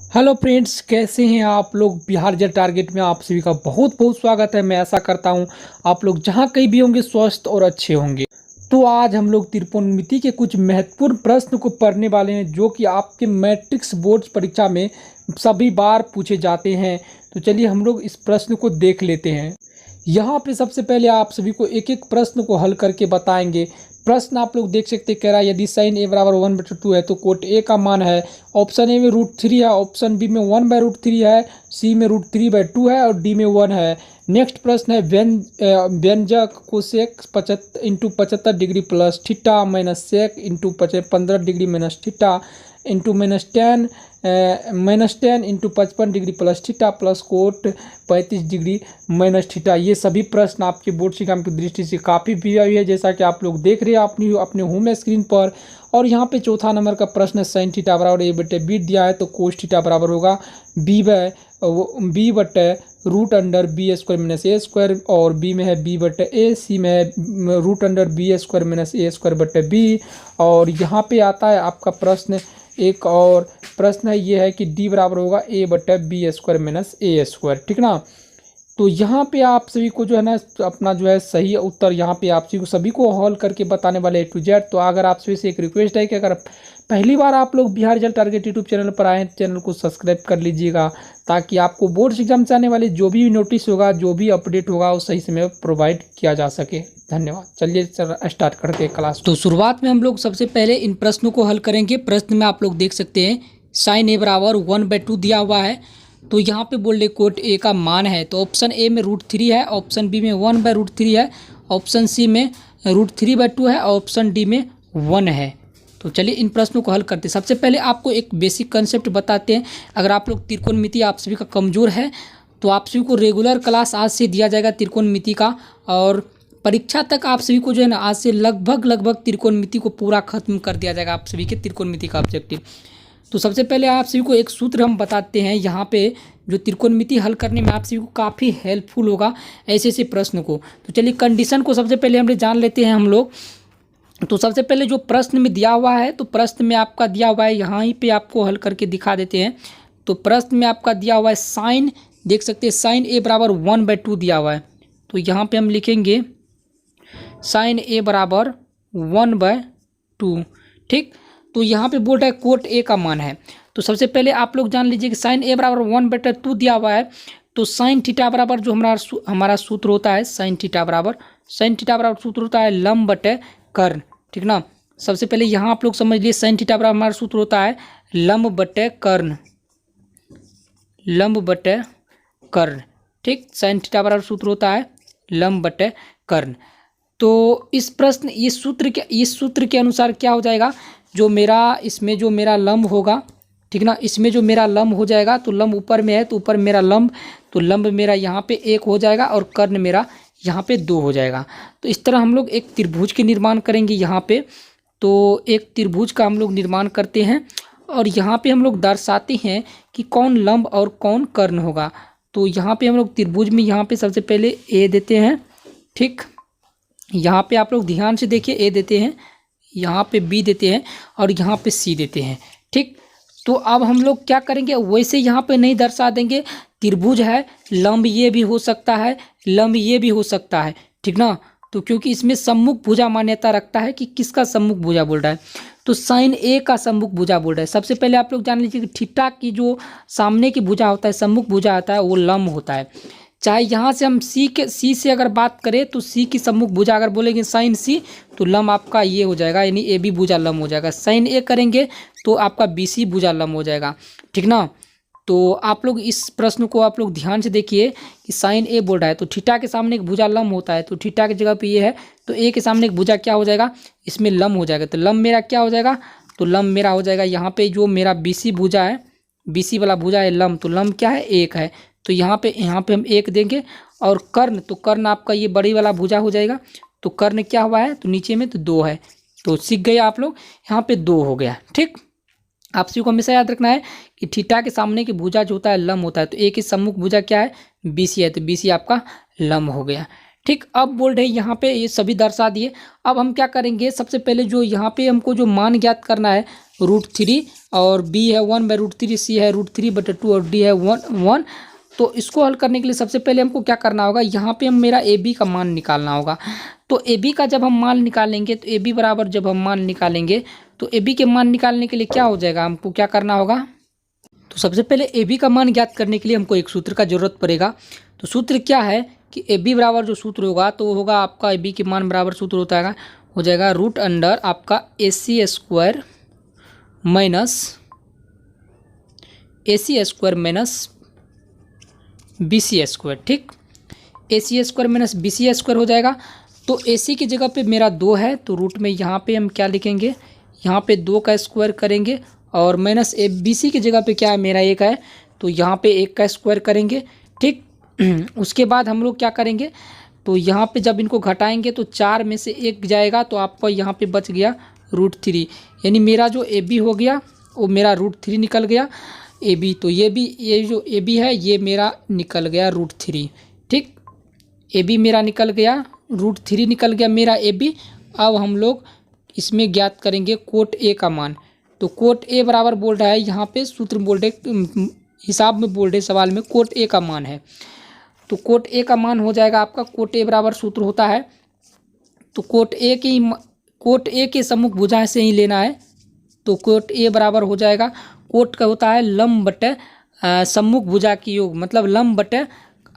Hello friends, कैसे हैं आप लोग। बिहार जल टारगेट में आप सभी का बहुत बहुत स्वागत है। मैं ऐसा करता हूं आप लोग जहां कहीं भी होंगे स्वस्थ और अच्छे होंगे। तो आज हम लोग त्रिकोणमिति के कुछ महत्वपूर्ण प्रश्न को पढ़ने वाले हैं जो कि आपके मैट्रिक्स बोर्ड परीक्षा में सभी बार पूछे जाते हैं। तो चलिए हम लोग इस प्रश्न को देख लेते हैं। यहाँ पे सबसे पहले आप सभी को एक एक प्रश्न को हल करके बताएंगे। प्रश्न आप लोग देख सकते हैं, कह रहा है यदि साइन ए बराबर 1/2 है तो कोट ए का मान है। ऑप्शन ए में √3 है, ऑप्शन बी में 1/√3 है, सी में √3/2 है और डी में 1 है। नेक्स्ट प्रश्न है व्यंजक को sec 75 degree plus theta minus sec into 15 degree minus theta into -10 into 55 degree plus theta plus cot 35 degree minus theta. ये सभी प्रश्न आपके बोर्ड एग्जाम की दृष्टि से काफ़ी प्रभावी है, जैसा कि आप लोग देख रहे हैं अपने होम स्क्रीन पर। और यहाँ पे चौथा नंबर का प्रश्न साइन थीटा बराबर a/b दिया है तो कोस थीटा बराबर होगा b/√b² - और बी में है b/a, सी में है √b² - a²/b। और यहाँ पे आता है आपका प्रश्न, एक और प्रश्न है ये है कि डी बराबर होगा a/b² - a²। ठीक ना। तो यहाँ पे आप सभी को जो है ना अपना जो है सही उत्तर यहाँ पे आप सभी को हॉल करके बताने वाले A to Z। तो अगर आप सभी से एक रिक्वेस्ट है कि अगर पहली बार आप लोग बिहार जल टारगेट यूट्यूब चैनल पर आए चैनल को सब्सक्राइब कर लीजिएगा, ताकि आपको बोर्ड एग्जाम से आने वाले जो भी नोटिस होगा, जो भी अपडेट होगा, वो सही समय प्रोवाइड किया जा सके। धन्यवाद। चलिए स्टार्ट करते हैं क्लास। तो शुरुआत में हम लोग सबसे पहले इन प्रश्नों को हल करेंगे। प्रश्न में आप लोग देख सकते हैं साइन ए बराबर 1/2 दिया हुआ है। तो यहाँ पे बोल रहे कोट ए का मान है, तो ऑप्शन ए में √3 है, ऑप्शन बी में 1/√3 है, ऑप्शन सी में √3/2 है, ऑप्शन डी में 1 है। तो चलिए इन प्रश्नों को हल करते हैं। सबसे पहले आपको एक बेसिक कंसेप्ट बताते हैं। अगर आप लोग त्रिकोणमिति आप सभी का कमज़ोर है तो आप सभी को रेगुलर क्लास आज से दिया जाएगा त्रिकोणमिति का, और परीक्षा तक आप सभी को जो है ना आज से लगभग त्रिकोणमिति को पूरा खत्म कर दिया जाएगा आप सभी के त्रिकोणमिति का ऑब्जेक्टिव। तो सबसे पहले आप सभी को एक सूत्र हम बताते हैं यहाँ पे, जो त्रिकोणमिति हल करने में आप सभी को काफ़ी हेल्पफुल होगा ऐसे ऐसे प्रश्न को। तो चलिए कंडीशन को सबसे पहले हम जान लेते हैं हम लोग। तो सबसे पहले जो प्रश्न में दिया हुआ है, तो प्रश्न में आपका दिया हुआ है, यहाँ ही पे आपको हल करके दिखा देते हैं। तो प्रश्न में आपका दिया हुआ है साइन, देख सकते हैं साइन ए बराबर 1/2 दिया हुआ है। तो यहाँ पे हम लिखेंगे साइन ए बराबर 1/2। ठीक। तो यहाँ पे बोल रहा है कोट ए का मान है। तो सबसे पहले आप लोग जान लीजिए कि साइन ए बराबर 1/2 दिया हुआ है। तो साइन थीटा बराबर जो हमारा सूत्र होता है, साइन थीटा बराबर सूत्र होता है लंब बटे कर्ण। ठीक ना। सबसे पहले यहाँ आप लोग समझ लिए साइन थीटा बराबर हमारा सूत्र होता है लंब बटे कर्ण। ठीक। साइन थीटा बराबर सूत्र होता है लंब बटे कर्ण। तो इस सूत्र के अनुसार क्या हो जाएगा, इसमें जो मेरा लंब होगा, ठीक ना, इसमें जो मेरा लंब हो जाएगा, तो लंब ऊपर में है तो ऊपर मेरा लंब, तो लंब मेरा यहाँ पे 1 हो जाएगा और कर्ण मेरा यहाँ पे 2 हो जाएगा। तो इस तरह हम लोग एक त्रिभुज के निर्माण करेंगे यहाँ पे। तो एक त्रिभुज का हम लोग निर्माण करते हैं और यहाँ पे हम लोग दर्शाते हैं कि कौन लंब और कौन कर्ण होगा। तो यहाँ पे हम लोग त्रिभुज में यहाँ पे सबसे पहले ए देते हैं। ठीक। यहाँ पे आप लोग ध्यान से देखिए, ए देते हैं, यहाँ पे बी देते हैं और यहाँ पे सी देते हैं। ठीक। तो अब हम लोग क्या करेंगे, वैसे यहाँ पे नहीं दर्शा देंगे। त्रिभुज है, लंब ये भी हो सकता है, लंब ये भी हो सकता है। ठीक ना। तो क्योंकि इसमें सम्मुख भुजा मान्यता रखता है कि किसका सम्मुख भुजा बोल रहा है, तो साइन ए का सम्मुख भुजा बोल रहा है। सबसे पहले आप लोग जान लीजिए कि थीटा की जो सामने की भुजा होता है, सम्मुख भुजा आता है, वो लंब होता है। चाहे यहाँ से हम सी से अगर बात करें तो सी की सम्मुख भुजा अगर बोलेंगे साइन सी, तो लंब आपका ये हो जाएगा, यानी ए बी भुजा लंब हो जाएगा। साइन ए करेंगे तो आपका बी सी भुजा लंब हो जाएगा। ठीक ना। तो आप लोग इस प्रश्न को आप लोग ध्यान से देखिए कि साइन ए बोल रहा है तो थीटा के सामने एक भुजा लंब होता है, तो थीटा की जगह पे ये है, तो ए के सामने एक भुजा क्या हो जाएगा, इसमें लंब हो जाएगा। तो लंब मेरा क्या हो जाएगा, तो लंब मेरा हो जाएगा यहाँ पे जो मेरा बी सी भुजा है, बी सी वाला भुजा है लंब, तो लंब क्या है, 1 है। तो यहाँ पे हम 1 देंगे। और कर्ण, तो कर्ण आपका ये बड़ी वाला भुजा हो जाएगा। तो कर्ण क्या हुआ है, तो नीचे में तो 2 है, तो सीख गए आप लोग, यहाँ पे 2 हो गया। ठीक। आप सभी को हमेशा याद रखना है कि थीटा के सामने की भुजा जो होता है लंब होता है। तो ए की सम्मुख भुजा क्या है, BC है, तो BC आपका लंब हो गया। ठीक। अब बोल रहे यहाँ पे ये सभी दर्शा दिए। अब हम क्या करेंगे, सबसे पहले जो यहाँ पे हमको जो मान ज्ञात करना है, √3 और b है 1/√3, c है √3/2 और d है 1। तो इसको हल करने के लिए सबसे पहले हमको क्या करना होगा, यहाँ पे हम मेरा ए बी का मान निकालना होगा। तो ए बी का जब हम मान निकालेंगे तो ए बी बराबर जब हम मान निकालेंगे तो ए बी के मान निकालने के लिए क्या हो जाएगा, हमको क्या करना होगा। तो सबसे पहले ए बी का मान ज्ञात करने के लिए हमको एक सूत्र का जरूरत पड़ेगा। तो सूत्र क्या है कि ए बी बराबर जो सूत्र होगा तो होगा आपका ए बी के मान बराबर सूत्र हो जाएगा √अंडर आपका AC² minus AC² minus BC²। ठीक, AC² माइनस BC² हो जाएगा। तो AC की जगह पे मेरा 2 है तो रूट में यहाँ पे हम क्या लिखेंगे, यहाँ पे 2 का स्क्वायर करेंगे और माइनस BC की जगह पे क्या है मेरा 1 है तो यहाँ पे 1 का स्क्वायर करेंगे। ठीक, उसके बाद हम लोग क्या करेंगे, तो यहाँ पे जब इनको घटाएंगे तो 4 में से 1 जाएगा तो आपका यहाँ पे बच गया √3, यानी मेरा जो AB हो गया वो मेरा √3 निकल गया AB। तो ये जो AB है ये मेरा निकल गया √3। ठीक, AB मेरा निकल गया √3 निकल गया मेरा AB। अब हम लोग इसमें ज्ञात करेंगे कोट A का मान। तो कोट A बराबर बोल रहा है, यहाँ पे सूत्र बोल रहे हिसाब में बोल रहे सवाल में कोट A का मान है। तो कोट A का मान हो जाएगा आपका, कोट A बराबर सूत्र होता है तो कोट A के सम्मुख भुजा से ही लेना है। तो कोट A बराबर हो जाएगा, कोट का होता है लंब बटे सम्मुख भुजा की योग, मतलब लंब बटे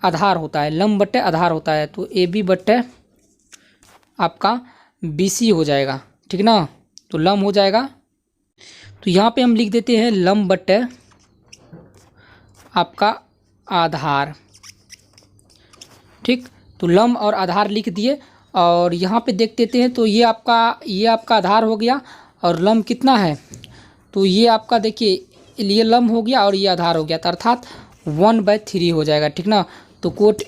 आधार होता है, लंब बटे आधार होता है। तो AB बटे आपका BC हो जाएगा। ठीक ना, तो लंब हो जाएगा। तो यहाँ पे हम लिख देते हैं लंब बटे आपका आधार। ठीक, तो लंब और आधार लिख दिए और यहाँ पे देख देते हैं। तो ये आपका आधार हो गया और लंब कितना है, तो ये आपका देखिए ये लंब हो गया और ये आधार हो गया, तो अर्थात 1/3 हो जाएगा। ठीक ना, तो कोट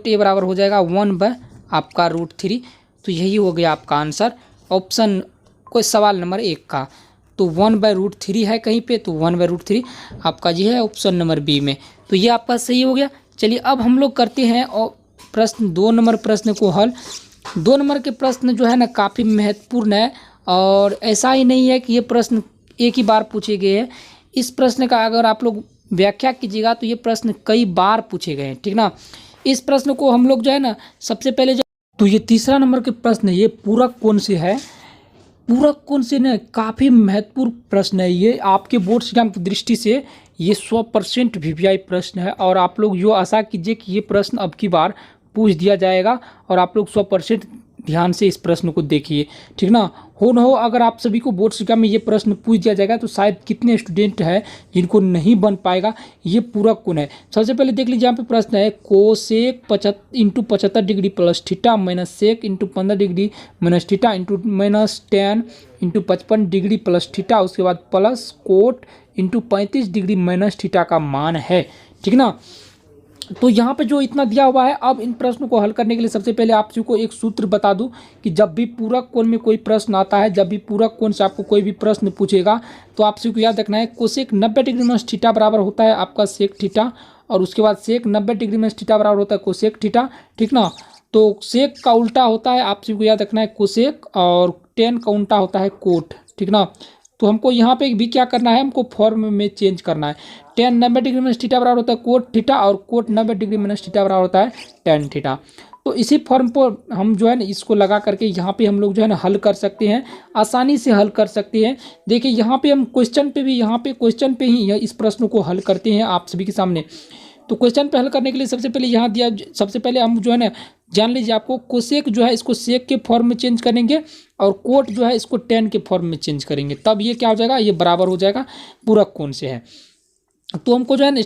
A बराबर हो जाएगा 1 आपका √3। तो यही हो गया आपका आंसर ऑप्शन कोई सवाल नंबर 1 का। तो 1/√3 है कहीं पे, तो 1/√3 आपका ये है ऑप्शन नंबर बी में। तो ये आपका सही हो गया। चलिए अब हम लोग करते हैं और प्रश्न 2 नंबर प्रश्न को हल। 2 नंबर के प्रश्न जो है ना काफ़ी महत्वपूर्ण है और ऐसा ही नहीं है कि ये प्रश्न एक ही बार पूछे गए हैं। इस प्रश्न का अगर आप लोग व्याख्या कीजिएगा तो ये प्रश्न कई बार पूछे गए हैं। ठीक ना, इस प्रश्न को हम लोग जो है ना सबसे पहले तो ये तीसरा नंबर के प्रश्न ये पूरक कोण से है। पूरक कोण से ना काफ़ी महत्वपूर्ण प्रश्न है ये, आपके बोर्ड एग्जाम की दृष्टि से ये 100% VVI प्रश्न है और आप लोग जो आशा कीजिए कि ये प्रश्न अब की बार पूछ दिया जाएगा और आप लोग 100% ध्यान से इस प्रश्न को देखिए। ठीक ना, हो न हो अगर आप सभी को बोर्ड एग्जाम में ये प्रश्न पूछ दिया जाएगा तो शायद कितने स्टूडेंट हैं जिनको नहीं बन पाएगा। ये पूरक कोण है। सबसे पहले देख लीजिए यहाँ पे प्रश्न है cosec 75 degree plus theta minus sec 15 degree minus theta minus 10 55 degree plus theta, उसके बाद plus cot 35 degree minus theta का मान है। ठीक ना, तो यहाँ पे जो इतना दिया हुआ है, अब इन प्रश्नों को हल करने के लिए सबसे पहले आप सभी को एक सूत्र बता दूं कि जब भी पूरक कोण में कोई प्रश्न आता है, जब भी पूरक कोण से आपको कोई भी प्रश्न पूछेगा तो आप सभी को याद रखना है कोसेक 90 डिग्री माइनस थीटा बराबर होता है आपका सेक थीटा और उसके बाद सेक 90 डिग्री माइनस थीटा बराबर होता है कोसेक थीटा। ठीक ना, तो सेक का उल्टा होता है आप सभी को याद रखना है कोसेक और 10 का उल्टा होता है कोट। ठीक ना, तो हमको यहाँ पे भी क्या करना है, हमको फॉर्म में चेंज करना है। 10 90 डिग्री माइनस थीटा बराबर होता है कोट थीटा और कोट 90 डिग्री माइनस थीटा बराबर होता है tan थीटा। तो इसी फॉर्म पर हम जो है ना इसको लगा करके यहाँ पे हम लोग जो है ना हल कर सकते हैं, आसानी से हल कर सकते हैं। देखिए यहाँ पे हम क्वेश्चन पे ही इस प्रश्न को हल करते हैं आप सभी के सामने। तो क्वेश्चन पे हल करने के लिए सबसे पहले यहाँ दिया, सबसे पहले हम जो है ना जान लीजिए आपको कोसेक जो है इसको सेक के फॉर्म में चेंज करेंगे और कोट जो है इसको tan के फॉर्म में चेंज करेंगे, तब ये क्या हो जाएगा, ये बराबर हो जाएगा पूरक कोण से है। तो हमको जो है ना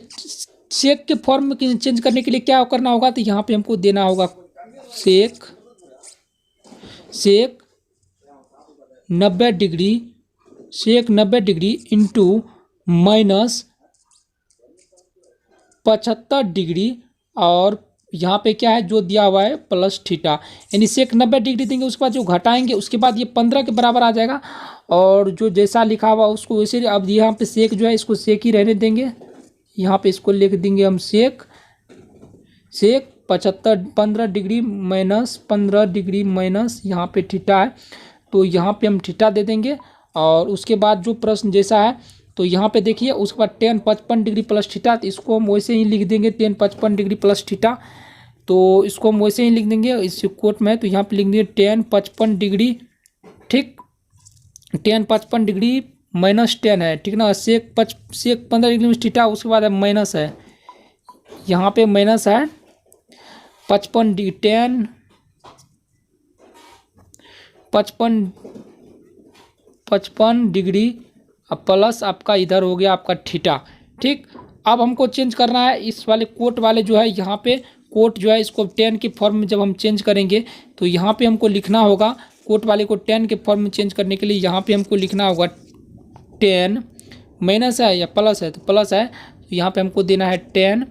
सेक के फॉर्म में चेंज करने के लिए क्या करना होगा, तो यहाँ पे हमको देना होगा सेक 90 डिग्री इंटू माइनस 75 डिग्री और यहाँ पे क्या है जो दिया हुआ है प्लस थीटा, यानी सेक 90 डिग्री देंगे, उसके बाद जो घटाएंगे उसके बाद ये 15 के बराबर आ जाएगा और जो जैसा लिखा हुआ उसको वैसे। अब यहाँ पे सेक जो है इसको सेक ही रहने देंगे, यहाँ पे इसको लिख देंगे हम सेक 15 डिग्री माइनस 15 डिग्री माइनस यहाँ पे थीटा है तो यहाँ पे हम थीटा दे देंगे और उसके बाद जो प्रश्न जैसा है तो यहाँ पे देखिए, उसके बाद tan 55 डिग्री प्लस थीटा, तो इसको हम वैसे ही लिख देंगे tan 55 डिग्री प्लस थीटा, तो इसको हम वैसे ही लिख देंगे इस कोट में। तो यहाँ पे लिख देंगे tan 55 डिग्री, ठीक, tan 55 डिग्री माइनस 10 है, ठीक ना, सेक 15 डिग्री में थीटा, उसके बाद माइनस है, यहाँ पे माइनस है 55 डिग्री, tan 55 डिग्री प्लस आपका इधर हो गया आपका थीटा, ठीक। अब हमको चेंज करना है इस वाले कोट वाले जो है, यहाँ पे कोट जो है इसको tan के फॉर्म में जब हम चेंज करेंगे तो यहाँ पे हमको लिखना होगा, कोट वाले को tan के फॉर्म में चेंज करने के लिए यहाँ पे हमको लिखना होगा tan, माइनस है या प्लस है, तो प्लस है, तो यहाँ पे हमको देना है tan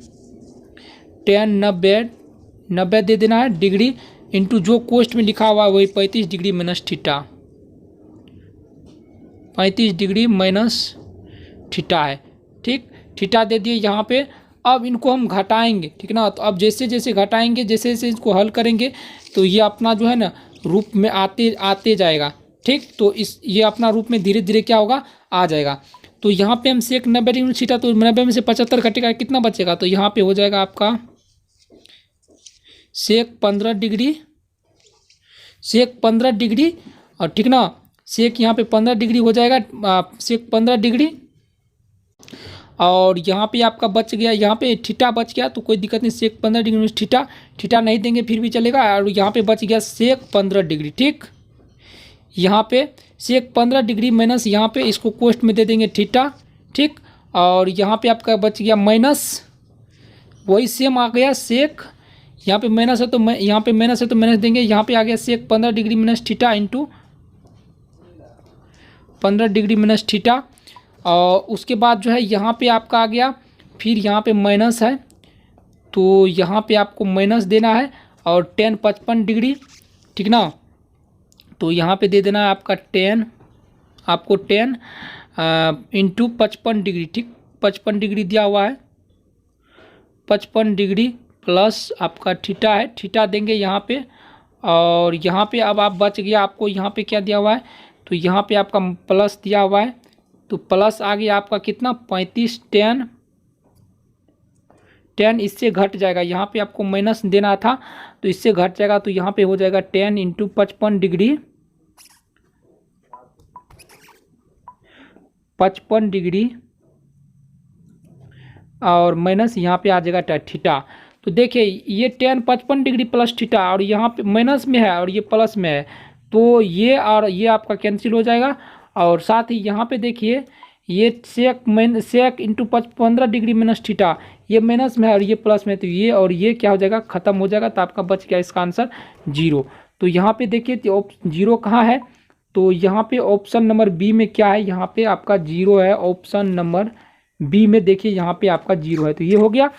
90 दे देना है डिग्री, इंटू जो कोष्ट में लिखा हुआ है वही 35 degree minus theta, 35 degree minus theta है, ठीक, थीटा दे दिए यहाँ पे। अब इनको हम घटाएंगे, ठीक ना, तो अब जैसे जैसे घटाएंगे, जैसे जैसे इसको हल करेंगे तो ये अपना जो है ना रूप में आते जाएगा, ठीक। तो ये अपना रूप में धीरे धीरे क्या होगा, आ जाएगा। तो यहाँ पे हम सेक 90 डिग्री थीटा, तो 90 में से 75 घटेगा, कितना बचेगा, तो यहाँ पे हो जाएगा आपका सेक 15 डिग्री, और ठीक ना, सेक यहाँ पे 15 डिग्री हो जाएगा, सेक 15 डिग्री, और यहाँ पे आपका बच गया, यहाँ पे थीटा बच गया, तो कोई दिक्कत नहीं, सेक 15 डिग्री में थीटा नहीं देंगे फिर भी चलेगा, और यहाँ पे बच गया सेक 15 डिग्री, ठीक। यहाँ पे सेक 15 डिग्री माइनस, यहाँ पे इसको कोष्ट में दे देंगे थीटा, ठीक, और यहाँ पे आपका बच गया माइनस, वही सेम आ गया सेक, यहाँ पे माइनस है तो यहाँ पे माइनस है तो माइनस देंगे, यहाँ पे आ गया सेक 15 degree minus theta into 15 degree minus theta, और उसके बाद जो है यहाँ पे आपका आ गया, फिर यहाँ पे माइनस है तो यहाँ पे आपको माइनस देना है, और tan 55 डिग्री, ठीक ना, तो यहाँ पे दे देना है आपका tan, आपको tan इंटू 55 डिग्री, ठीक, 55 डिग्री दिया हुआ है, 55 डिग्री प्लस आपका थीटा है, थीटा देंगे यहाँ पे, और यहाँ पे अब आप बच गया, आपको यहाँ पे क्या दिया हुआ है, तो यहाँ पे आपका प्लस दिया हुआ है, तो प्लस आ गया आपका कितना 35, tan इससे घट जाएगा, यहाँ पे आपको माइनस देना था तो इससे घट जाएगा, तो यहाँ पे हो जाएगा tan इंटू 55 डिग्री और माइनस यहाँ पे आ जाएगा थीटा। तो देखिए ये tan 55 डिग्री प्लस थीटा, और यहाँ पे माइनस में है और ये प्लस में है, तो ये और ये आपका कैंसिल हो जाएगा, और साथ ही यहाँ पे देखिए ये सेक इंटू 15 डिग्री माइनस थीटा, ये माइनस में है और ये प्लस में, तो ये और ये क्या हो जाएगा, खत्म हो जाएगा, तो आपका बच गया इसका आंसर 0। तो यहाँ पे देखिए 0 कहाँ है, तो यहाँ पे ऑप्शन नंबर बी में क्या है, यहाँ पे आपका 0 है, ऑप्शन नंबर बी में देखिए यहाँ पे आपका 0 है, तो ये हो गया।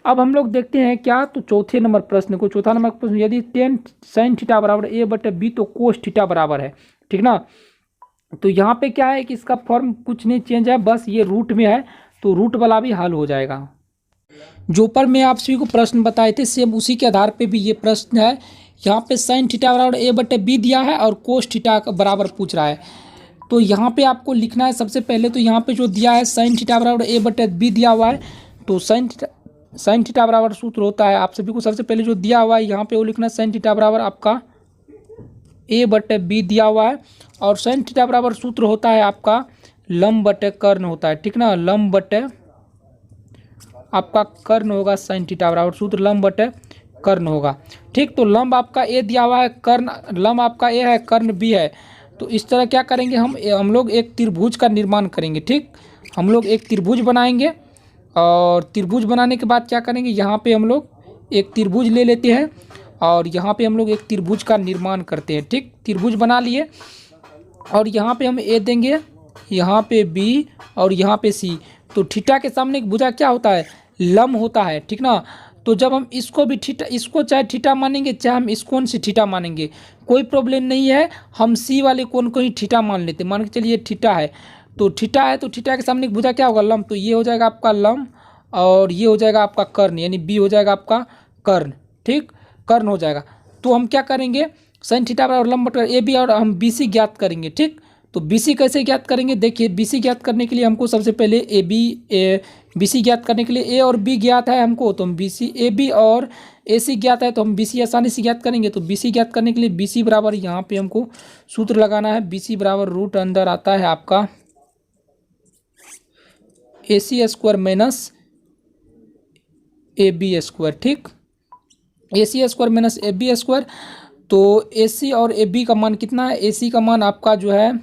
अब हम लोग देखते हैं क्या, तो चौथा नंबर प्रश्न, यदि tan sin थीटा बराबर a बटे b तो cos थीटा बराबर है, ठीक ना। तो यहाँ पे क्या है कि इसका फॉर्म कुछ नहीं चेंज है, बस ये रूट में है, तो रूट वाला भी हल हो जाएगा। जो पर मैं आप सभी को प्रश्न बताए थे सेम उसी के आधार पे भी ये प्रश्न है। यहाँ पे sin थीटा बराबर a बटे b दिया है और cos थीटा बराबर पूछ रहा है, तो यहाँ पे आपको लिखना है सबसे पहले, तो यहाँ पे जो दिया है sin थीटा बराबर a बटे b दिया हुआ है, तो sin थीटा बराबर सूत्र होता है, आप सभी को सबसे पहले जो दिया हुआ है यहाँ पे वो लिखना है sin थीटा बराबर आपका a बटे b दिया हुआ है, और sin थीटा बराबर सूत्र होता है आपका लंब बटे कर्ण होता है, ठीक ना, लंब बटे आपका कर्ण होगा, sin थीटा बराबर सूत्र लंब बटे कर्ण होगा, ठीक। तो लंब आपका a दिया हुआ है, कर्ण लंब आपका a है, कर्ण b है, तो इस तरह क्या करेंगे हम लोग एक त्रिभुज का निर्माण करेंगे, ठीक। हम लोग एक त्रिभुज बनाएंगे, और त्रिभुज बनाने के बाद क्या करेंगे, यहाँ पे हम लोग एक त्रिभुज ले लेते हैं, और यहाँ पे हम लोग एक त्रिभुज का निर्माण करते हैं, ठीक। त्रिभुज बना लिए, और यहाँ पे हम a देंगे, यहाँ पे b और यहाँ पे c, तो थीटा के सामने एक भुजा क्या होता है, लंब होता है, ठीक ना। तो जब हम इसको भी थीटा, इसको चाहे थीटा मानेंगे चाहे हम इस कोण से थीटा मानेंगे, कोई प्रॉब्लम नहीं है, हम सी वाले कोण को ही थीटा मान लेते, मान के चलिए थीटा है, तो थीटा है, तो थीटा के सामने एक भुजा क्या होगा, लंब, तो ये हो जाएगा आपका लंब, और ये हो जाएगा आपका कर्ण, यानी बी हो जाएगा आपका कर्ण, ठीक, कर्ण हो जाएगा। तो हम क्या करेंगे, sin थीटा बराबर लंब बटे ए बी, और हम बी सी ज्ञात करेंगे, ठीक। तो BC कैसे ज्ञात करेंगे? देखिए BC ज्ञात करने के लिए हमको सबसे पहले BC ज्ञात करने के लिए A और B ज्ञात है हमको, तो हम BC AB और AC ज्ञात है तो हम BC आसानी से ज्ञात करेंगे। तो BC ज्ञात करने के लिए BC बराबर यहाँ पे हमको सूत्र लगाना है। BC बराबर रूट अंदर आता है आपका AC square minus AB square, ठीक। AC square minus AB square, तो AC और AB का मान कितना है? AC का मान आपका जो है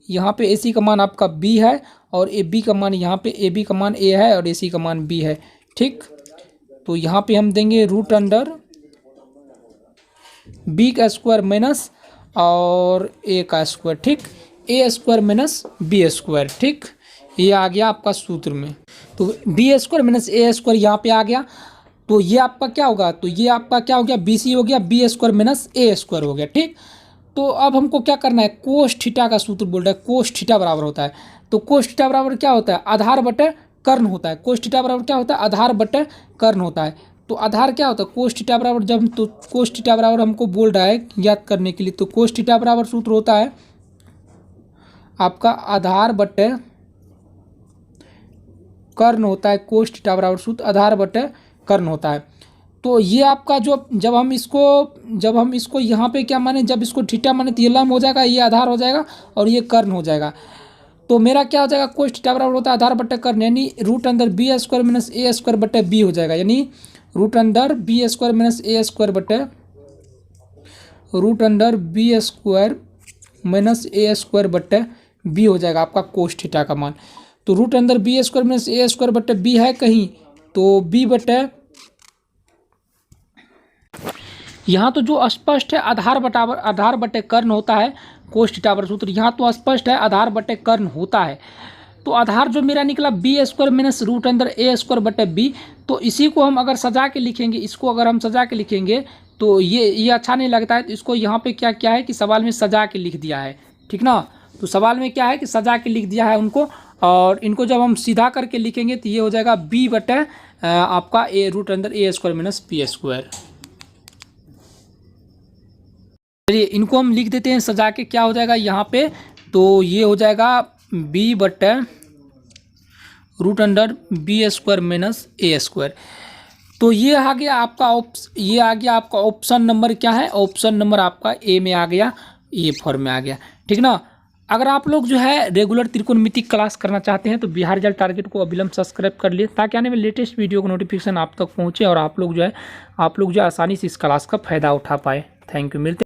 यहाँ पे AC का मान आपका B है और AB का मान यहाँ पे AB का मान A है और AC का मान B है, ठीक। तो यहाँ पे हम देंगे रूट अंडर B का स्क्वायर माइनस और A का स्क्वायर, ठीक। A square minus B square, ठीक। ये आ गया आपका सूत्र में। तो B square minus A square यहाँ पे आ गया। तो ये आपका क्या होगा? तो ये आपका क्या हो गया? BC हो गया, B square minus A square हो गया, ठीक। तो अब हमको क्या करना है? कोस थीटा का सूत्र बोल रहा है। कोस थीटा बराबर होता है, तो कोस थीटा बराबर क्या होता है? आधार बटे कर्ण होता है। कोस थीटा बराबर क्या होता है? आधार बटे कर्ण होता है। तो आधार क्या होता है? कोस थीटा बराबर जब तो कोस थीटा बराबर हमको बोल रहा है ज्ञात करने के लिए, तो कोस थीटा बराबर सूत्र होता है आपका आधार बटे कर्ण होता है। कोस थीटा बराबर सूत्र आधार बटे कर्ण होता है। तो ये आपका जो जब हम इसको यहाँ पे क्या माने, जब इसको थीटा माने तो ये लंब हो जाएगा, ये आधार हो जाएगा और ये कर्ण हो जाएगा। तो मेरा क्या हो जाएगा? कोस थीटा बराबर होता है आधार बटे कर्ण, यानी रूट अंदर B square minus A square बटे B हो जाएगा, यानी रूट अंदर B square minus A square बटे रूट अंदर B square minus A square बटे B हो जाएगा आपका कोस थीटा का मान। तो रूट अंदर B square minus A square बटे B है कहीं, तो B बटे यहाँ तो जो स्पष्ट है आधार बटे कर्ण होता है कोस थीटा बराबर सूत्र, यहाँ तो स्पष्ट है आधार बटे कर्ण होता है। तो आधार जो मेरा निकला B स्क्वायर माइनस रूट अंदर A स्क्वायर बटे B, तो इसी को हम अगर सजा के लिखेंगे, इसको अगर हम सजा के लिखेंगे तो ये अच्छा नहीं लगता है। तो इसको यहाँ पे क्या है कि सवाल में सजा के लिख दिया है, ठीक ना। तो सवाल में क्या है कि सजा के लिख दिया है उनको, और इनको जब हम सीधा करके लिखेंगे तो ये हो जाएगा B बटे आपका A रूट अंदर A square minus B square. चलिए इनको हम लिख देते हैं सजा के, क्या हो जाएगा यहाँ पे? तो ये हो जाएगा B बटे root under B square minus A square. तो ये आ गया आपका ऑप्शन नंबर क्या है? ऑप्शन नंबर आपका A में आ गया, ये फॉर्म में आ गया, ठीक ना। अगर आप लोग जो है रेगुलर त्रिकोणमिति क्लास करना चाहते हैं तो बिहार रिजल्ट टारगेट को अविलंब सब्सक्राइब कर लिए, ताकि आने में लेटेस्ट वीडियो का नोटिफिकेशन आप तक पहुंचे और आप लोग जो है आसानी से इस क्लास का फ़ायदा उठा पाए। Thank you. मिलते